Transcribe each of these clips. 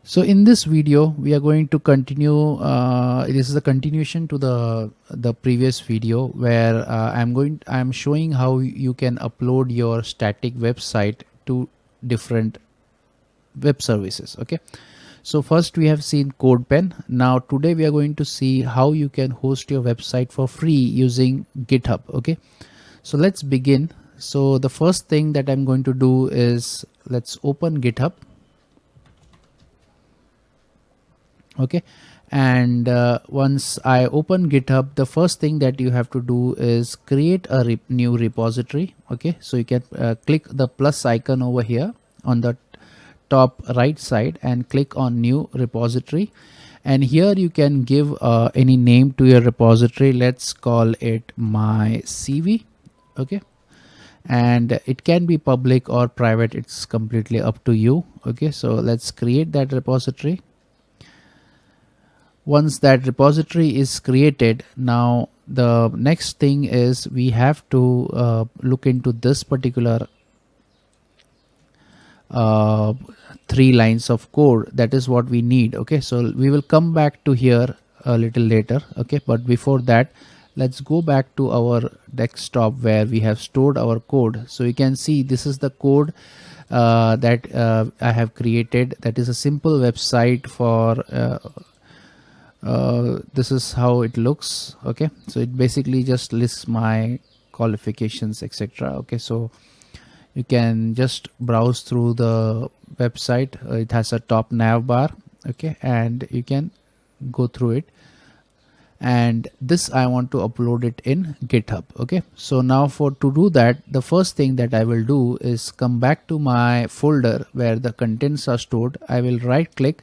So in this video we are going to continue, this is a continuation to the previous video where I'm showing how you can upload your static website to different web services. Okay, so first we have seen CodePen. Now today we are going to see how you can host your website for free using GitHub. Okay, so let's begin. So the first thing that I'm going to do is let's open GitHub. Okay, and once I open GitHub, the first thing that you have to do is create a new repository. Okay, so you can click the plus icon over here on the top right side and click on new repository, and here you can give any name to your repository. Let's call it my CV. Okay, and it can be public or private, it's completely up to you. Okay, so let's create that repository. Once that repository is created, now the next thing is we have to look into this particular 3 lines of code. That is what we need. Okay, so we will come back to here a little later. Okay, but before that, let's go back to our desktop where we have stored our code. So you can see this is the code that I have created. That is a simple website for this is how it looks. Okay, so it basically just lists my qualifications, etc. Okay, so you can just browse through the website. It has a top nav bar. Okay, and you can go through it, and this I want to upload it in GitHub. Okay, so now to do that, the first thing that I will do is come back to my folder where the contents are stored. I will right click.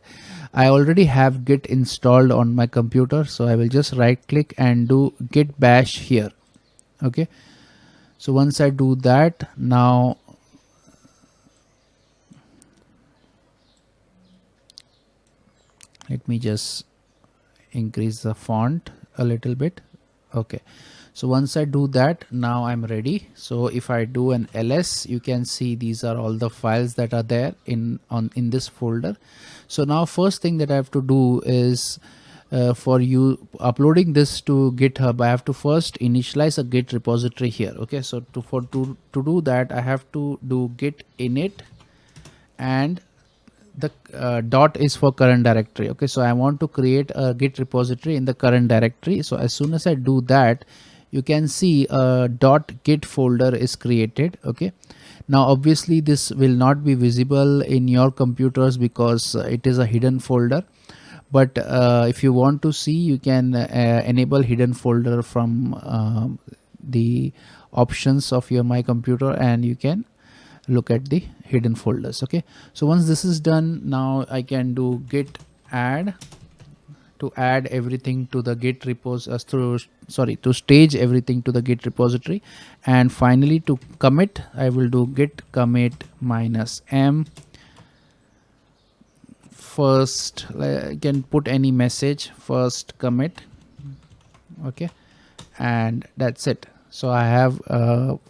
I already have Git installed on my computer, so I will just right click and do git bash here. Okay, so once I do that, now let me just increase the font a little bit. Okay, so once I do that, now I'm ready. So if I do an ls, you can see these are all the files that are there in this folder. So now first thing that I have to do is for you uploading this to GitHub, I have to first initialize a Git repository here. Okay, so to do that, I have to do git init, and the dot is for current directory. Okay, so I want to create a Git repository in the current directory. So as soon as I do that, you can see a .git folder is created. Okay, now obviously this will not be visible in your computers because it is a hidden folder, but if you want to see, you can enable hidden folder from the options of your my computer, and you can look at the hidden folders. Okay, so once this is done, now I can do git add to add everything to the Git repos to stage everything to the Git repository, and finally to commit, I will do git commit -m. First, I can put any message, first commit. Okay, and that's it. So I have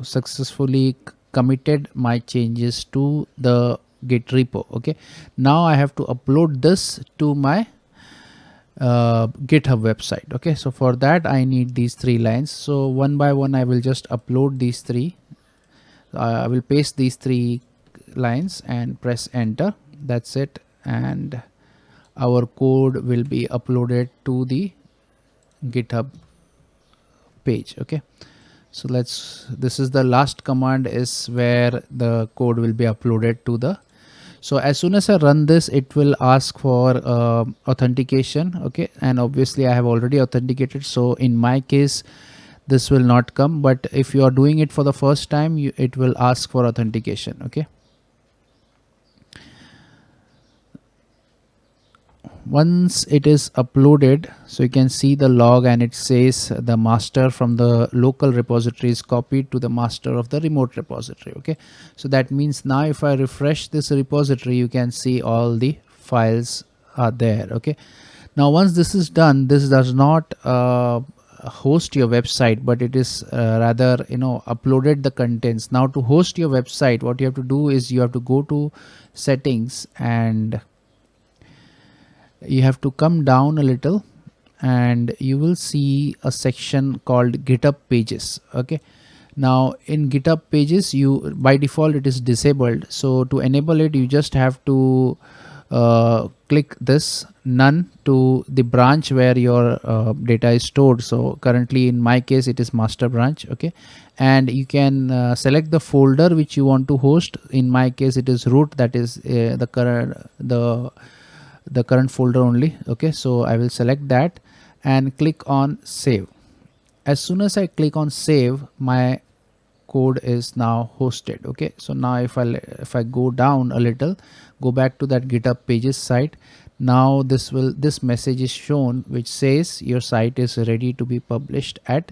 successfully committed my changes to the Git repo. Okay, now I have to upload this to my GitHub website. Okay, so for that I need these 3 lines. So one by one I will just upload these 3. I will paste these 3 lines and press enter. That's it, and our code will be uploaded to the GitHub page. Okay, so this is the last command, is where the code will be uploaded to the. So as soon as I run this, it will ask for authentication. Okay, and obviously I have already authenticated, so in my case this will not come, but if you are doing it for the first time, it will ask for authentication. Okay, once it is uploaded, so you can see the log, and it says the master from the local repository is copied to the master of the remote repository. Okay, so that means now if I refresh this repository, you can see all the files are there. Okay, now once this is done, this does not host your website, but it is rather uploaded the contents. Now to host your website, what you have to do is you have to go to settings, and you have to come down a little and you will see a section called GitHub Pages. Okay, now in GitHub Pages, you by default it is disabled, so to enable it you just have to click this none to the branch where your data is stored. So currently in my case it is master branch. Okay, and you can select the folder which you want to host. In my case it is root, that is the current folder only. Okay, so I will select that and click on save. As soon as I click on save, my code is now hosted. Okay, so now if I go down a little, go back to that GitHub Pages site, now this message is shown which says your site is ready to be published at.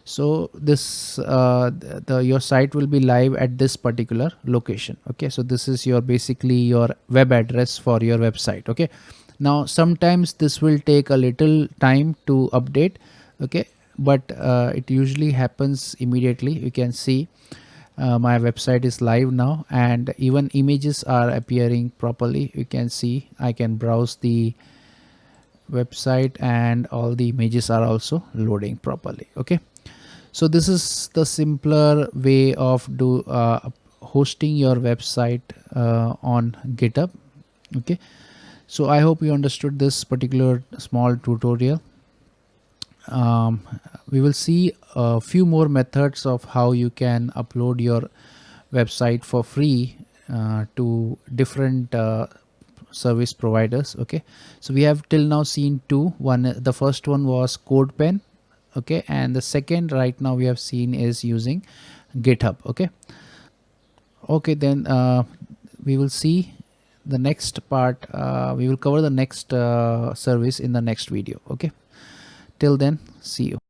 So this your site will be live at this particular location. Okay, so this is your basically your web address for your website. Okay, now sometimes this will take a little time to update. Okay, but it usually happens immediately. You can see my website is live now and even images are appearing properly. You can see I can browse the website and all the images are also loading properly. Okay, so this is the simpler way of hosting your website on GitHub. Okay, so I hope you understood this particular small tutorial. We will see a few more methods of how you can upload your website for free to different service providers. Okay, so we have till now seen two. The first one was CodePen. Okay, and the second right now we have seen is using GitHub. Okay, then we will see the next part. We will cover the next service in the next video. Okay, till then, see you.